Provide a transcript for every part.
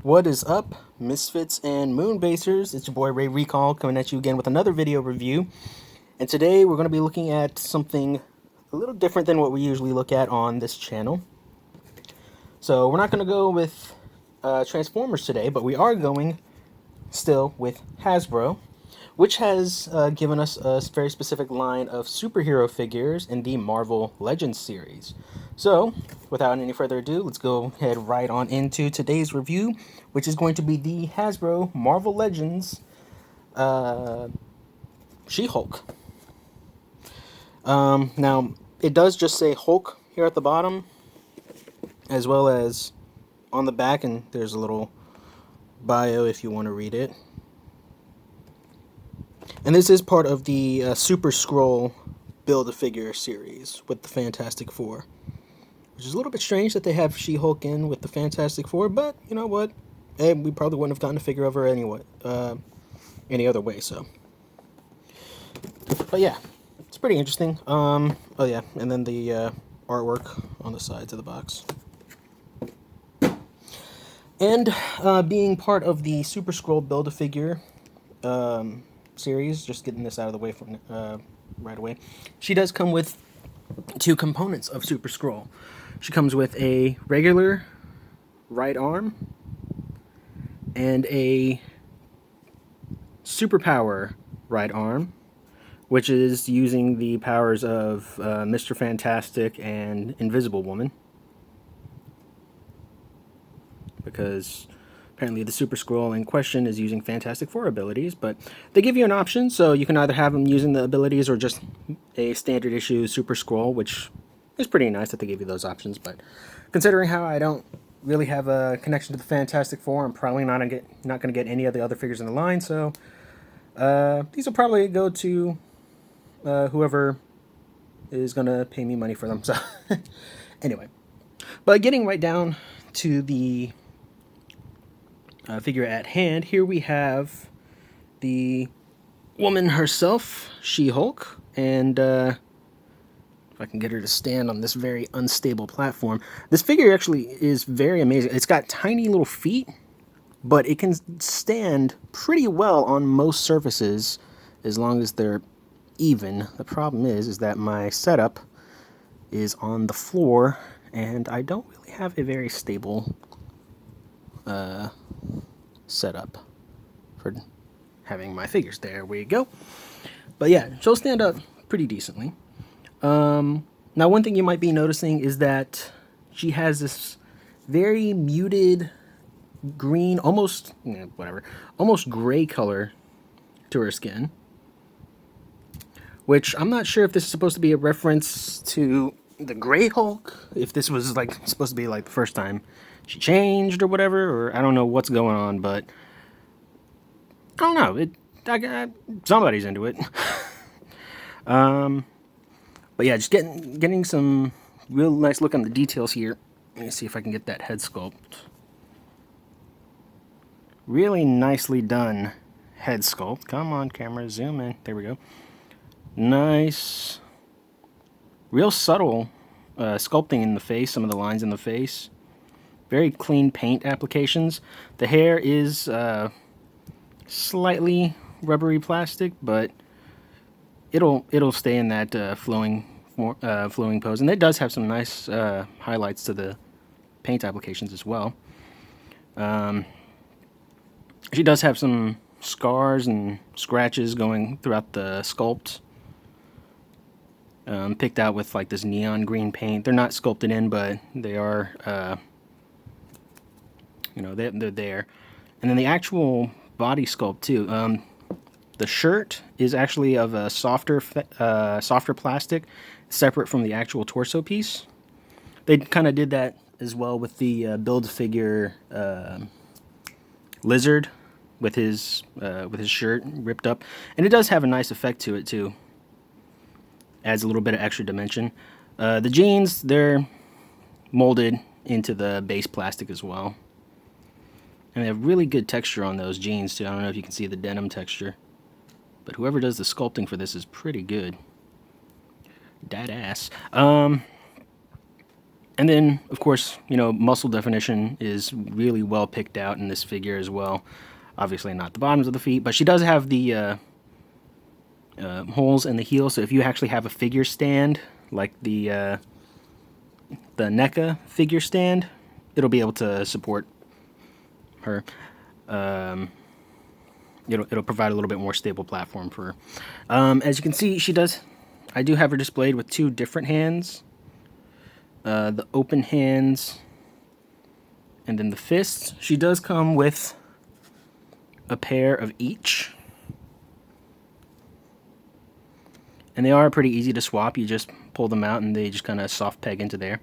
What is up, Misfits and Moonbasers? It's your boy Ray Recall coming at you again with another video review. And today we're going to be looking at something a little different than what we usually look at on this channel. So we're not going to go with Transformers today, but we are going still with Hasbro, which has given us a very specific line of superhero figures in the Marvel Legends series. So, without any further ado, let's go ahead right on into today's review, which is going to be the Hasbro Marvel Legends She-Hulk. Now, it does just say Hulk here at the bottom, as well as on the back, and there's a little bio if you want to read it. And this is part of the Super Skrull Build-A-Figure series with the Fantastic Four. Which is a little bit strange that they have She-Hulk in with the Fantastic Four, but you know what? Hey, we probably wouldn't have gotten a figure of her anyway, any other way, so. But yeah, it's pretty interesting. Oh yeah, and then the artwork on the sides of the box. And being part of the Super Skrull Build-A-Figure series, just getting this out of the way from right away, she does come with two components of Super Skrull. She comes with a regular right arm and a superpower right arm, which is using the powers of Mr. Fantastic and Invisible Woman, because apparently the Super Skrull in question is using Fantastic Four abilities, but they give you an option, so you can either have them using the abilities or just a standard issue Super Skrull, which is pretty nice that they give you those options. But considering how I don't really have a connection to the Fantastic Four, I'm probably not going to get any of the other figures in the line, so these will probably go to whoever is going to pay me money for them. So anyway, but getting right down to the figure at hand, here we have the woman herself, She-Hulk, and if I can get her to stand on this very unstable platform. This figure actually is very amazing. It's got tiny little feet, but it can stand pretty well on most surfaces as long as they're even. The problem is that my setup is on the floor, and I don't really have a very stable setup for having my figures. There we go. But yeah, she'll stand up pretty decently. Now, one thing you might be noticing is that she has this very muted green, almost gray color to her skin, which I'm not sure if this is supposed to be a reference to the Gray Hulk, if this was like supposed to be like the first time she changed or whatever, or I don't know what's going on, but I don't know. Somebody's into it. But yeah, just getting some real nice look on the details here. Let me see if I can get that head sculpt. Really nicely done head sculpt. Come on, camera, zoom in. There we go. Nice. Real subtle sculpting in the face, some of the lines in the face. Very clean paint applications. The hair is slightly rubbery plastic, but it'll stay in that flowing pose, and it does have some nice highlights to the paint applications as well. She does have some scars and scratches going throughout the sculpt, picked out with like this neon green paint. They're not sculpted in, but they are, they're there. And then the actual body sculpt too. The shirt is actually of a softer plastic, separate from the actual torso piece. They kind of did that as well with the Build-A-Figure Lizard with his shirt ripped up, and it does have a nice effect to it too. Adds a little bit of extra dimension. The jeans, they're molded into the base plastic as well, and they have really good texture on those jeans too. I don't know if you can see the denim texture, but whoever does the sculpting for this is pretty good. That ass. And then, of course, you know, muscle definition is really well picked out in this figure as well. Obviously not the bottoms of the feet, but she does have the holes in the heel, so if you actually have a figure stand, like the NECA figure stand, it'll be able to support her. It'll provide a little bit more stable platform for her. As you can see, I do have her displayed with two different hands. The open hands and then the fists. She does come with a pair of each. And they are pretty easy to swap. You just pull them out and they just kind of soft peg into there,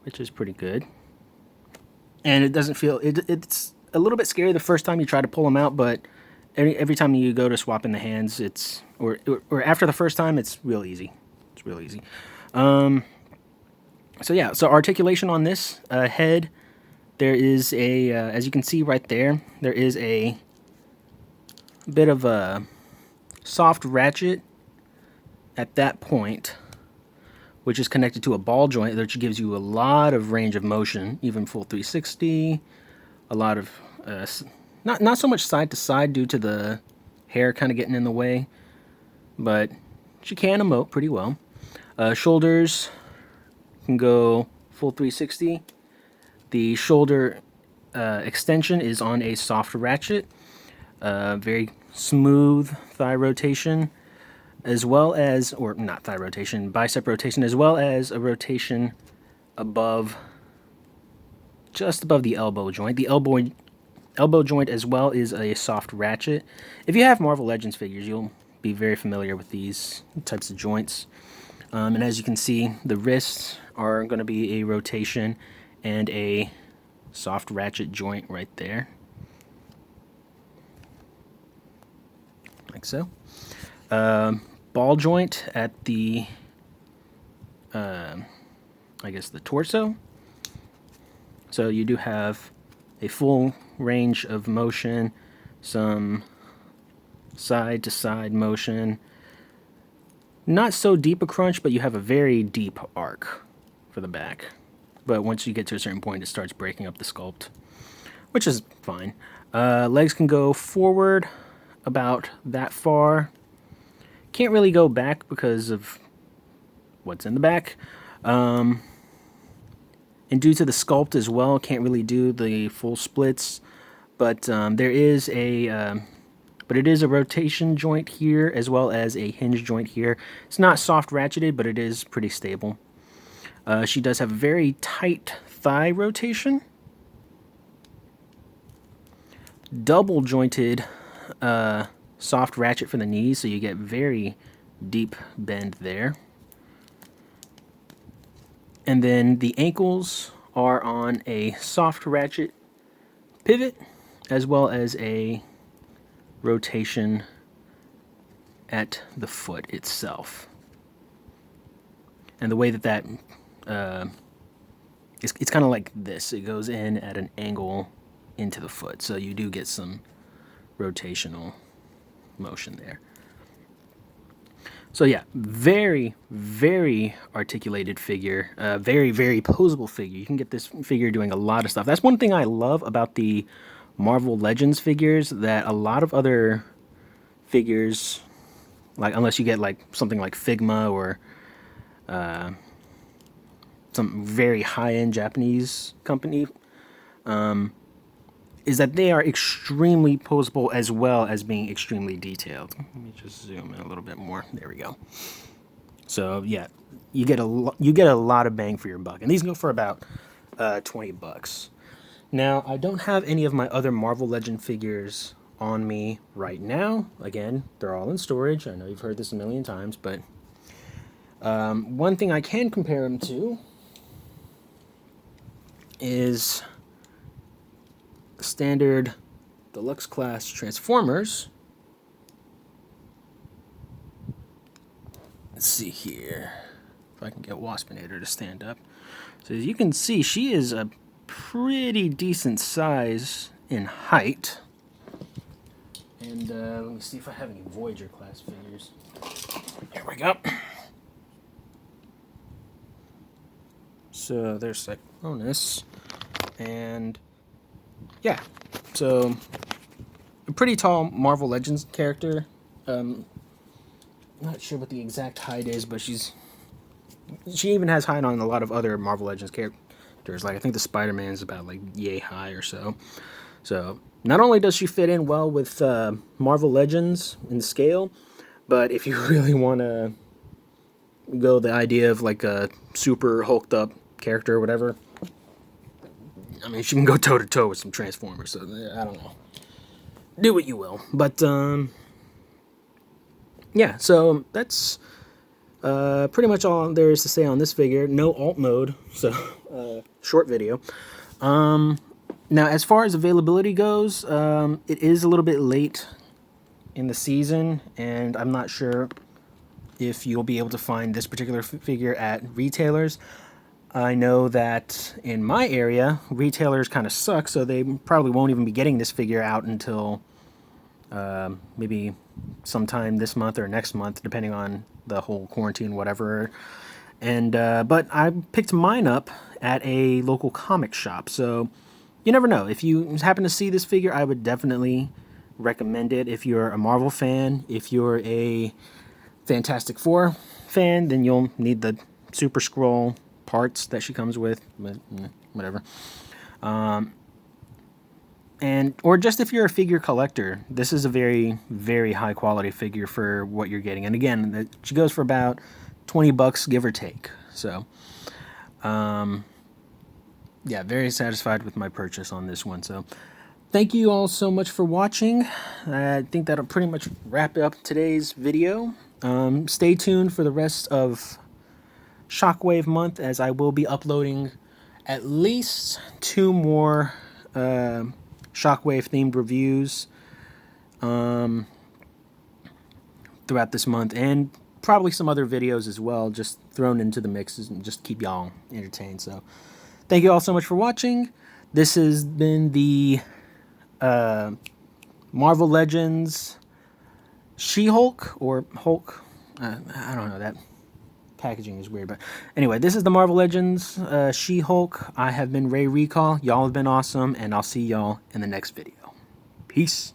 which is pretty good. And it doesn't feel, it's a little bit scary the first time you try to pull them out, but every time you go to swap in the hands, or after the first time, it's real easy. It's real easy. So yeah, so articulation on this head, there is a, as you can see right there, there is a bit of a soft ratchet at that point, which is connected to a ball joint, which gives you a lot of range of motion, even full 360, a lot of, not so much side to side due to the hair kind of getting in the way, but she can emote pretty well. Shoulders can go full 360. The shoulder extension is on a soft ratchet, very smooth thigh rotation, as well as, or not thigh rotation, bicep rotation, as well as a rotation above, just above the elbow joint. The elbow joint as well is a soft ratchet. If you have Marvel Legends figures, you'll be very familiar with these types of joints. And as you can see, the wrists are going to be a rotation and a soft ratchet joint right there, like so. Ball joint at the, I guess the torso. So you do have a full range of motion, some side to side motion. Not so deep a crunch, but you have a very deep arc for the back. But once you get to a certain point, it starts breaking up the sculpt, which is fine. Legs can go forward about that far. Can't really go back because of what's in the back. And due to the sculpt as well, can't really do the full splits. But there is a... but it is a rotation joint here as well as a hinge joint here. It's not soft ratcheted, but it is pretty stable. She does have very tight thigh rotation. Double jointed soft ratchet for the knees, so you get very deep bend there. And then the ankles are on a soft ratchet pivot as well as a rotation at the foot itself. And the way that it's kind of like this. It goes in at an angle into the foot, so you do get some rotational motion there. So yeah, very, very articulated figure, very, very posable figure. You can get this figure doing a lot of stuff. That's one thing I love about the Marvel Legends figures, that a lot of other figures, like unless you get like something like Figma or some very high-end Japanese company, is that they are extremely posable as well as being extremely detailed. Let me just zoom in a little bit more. There we go. So yeah, you get a lot of bang for your buck, and these go for about $20. Now, I don't have any of my other Marvel Legend figures on me right now. Again, they're all in storage. I know you've heard this a million times, but one thing I can compare them to is standard deluxe class Transformers. Let's see here if I can get Waspinator to stand up. So as you can see, she is a pretty decent size in height. And let me see if I have any Voyager class figures. Here we go. So there's Cyclonus, and yeah, so a pretty tall Marvel Legends character. Not sure what the exact height is, but she even has height on a lot of other Marvel Legends characters. Like I think the Spider-Man's about like yay high or so. So not only does she fit in well with Marvel Legends in scale, but if you really want to go the idea of like a super hulked up character or whatever, I mean, she can go toe to toe with some Transformers. So I don't know. Do what you will, but yeah. So that's pretty much all there is to say on this figure. No alt mode, so short video. Now, as far as availability goes, it is a little bit late in the season, and I'm not sure if you'll be able to find this particular figure at retailers. I know that in my area, retailers kind of suck, so they probably won't even be getting this figure out until maybe sometime this month or next month, depending on the whole quarantine, whatever. And but I picked mine up at a local comic shop, so you never know. If you happen to see this figure, I would definitely recommend it. If you're a Marvel fan, if you're a Fantastic Four fan, then you'll need the Super Skrull parts that she comes with, but whatever. And or just if you're a figure collector, this is a very, very high quality figure for what you're getting. And again, she goes for about $20, give or take. So, yeah, very satisfied with my purchase on this one. So, thank you all so much for watching. I think that'll pretty much wrap up today's video. Stay tuned for the rest of Shockwave month, as I will be uploading at least 2 more Shockwave themed reviews throughout this month, and probably some other videos as well, just thrown into the mix and just keep y'all entertained. So thank you all so much for watching. This has been the Marvel Legends She-Hulk, or Hulk, I don't know, that packaging is weird, but anyway, this is the Marvel Legends She-Hulk. I have been Ray Recall. Y'all have been awesome, and I'll see y'all in the next video. Peace.